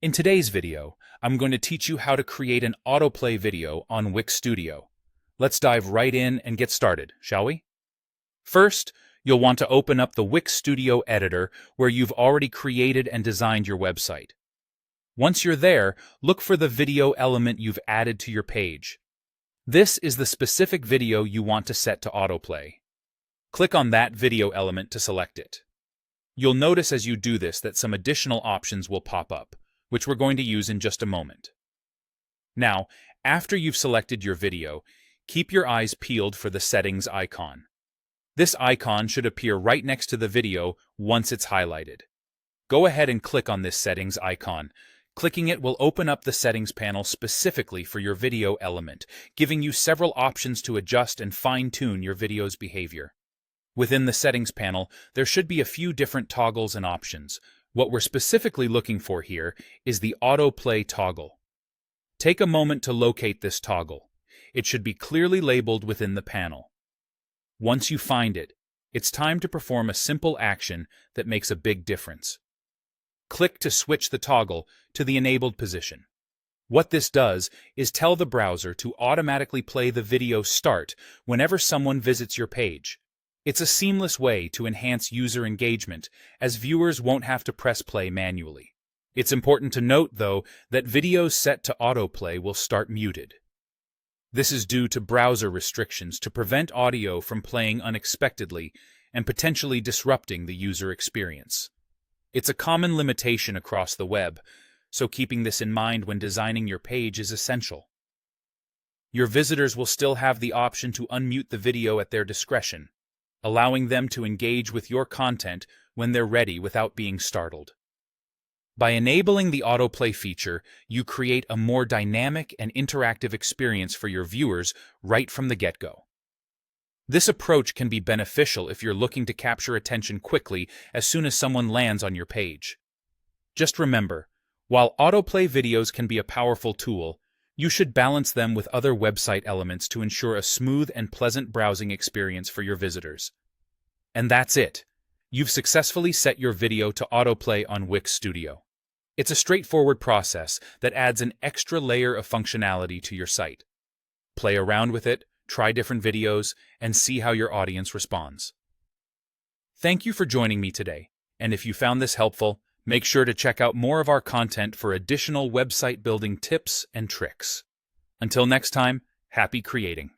In today's video, I'm going to teach you how to create an autoplay video on Wix Studio. Let's dive right in and get started, shall we? First, you'll want to open up the Wix Studio editor where you've already created and designed your website. Once you're there, look for the video element you've added to your page. This is the specific video you want to set to autoplay. Click on that video element to select it. You'll notice as you do this that some additional options will pop up, which we're going to use in just a moment. Now, after you've selected your video, keep your eyes peeled for the settings icon. This icon should appear right next to the video once it's highlighted. Go ahead and click on this settings icon. Clicking it will open up the settings panel specifically for your video element, giving you several options to adjust and fine-tune your video's behavior. Within the settings panel, there should be a few different toggles and options. What we're specifically looking for here is the autoplay toggle. Take a moment to locate this toggle. It should be clearly labeled within the panel. Once you find it, it's time to perform a simple action that makes a big difference. Click to switch the toggle to the enabled position. What this does is tell the browser to automatically play the video start whenever someone visits your page. It's a seamless way to enhance user engagement, as viewers won't have to press play manually. It's important to note, though, that videos set to autoplay will start muted. This is due to browser restrictions to prevent audio from playing unexpectedly and potentially disrupting the user experience. It's a common limitation across the web, so keeping this in mind when designing your page is essential. Your visitors will still have the option to unmute the video at their discretion, allowing them to engage with your content when they're ready without being startled. By enabling the autoplay feature, you create a more dynamic and interactive experience for your viewers right from the get-go. This approach can be beneficial if you're looking to capture attention quickly as soon as someone lands on your page. Just remember, while autoplay videos can be a powerful tool, you should balance them with other website elements to ensure a smooth and pleasant browsing experience for your visitors. And that's it. You've successfully set your video to autoplay on Wix Studio. It's a straightforward process that adds an extra layer of functionality to your site. Play around with it, try different videos, and see how your audience responds. Thank you for joining me today, and if you found this helpful, make sure to check out more of our content for additional website building tips and tricks. Until next time, happy creating!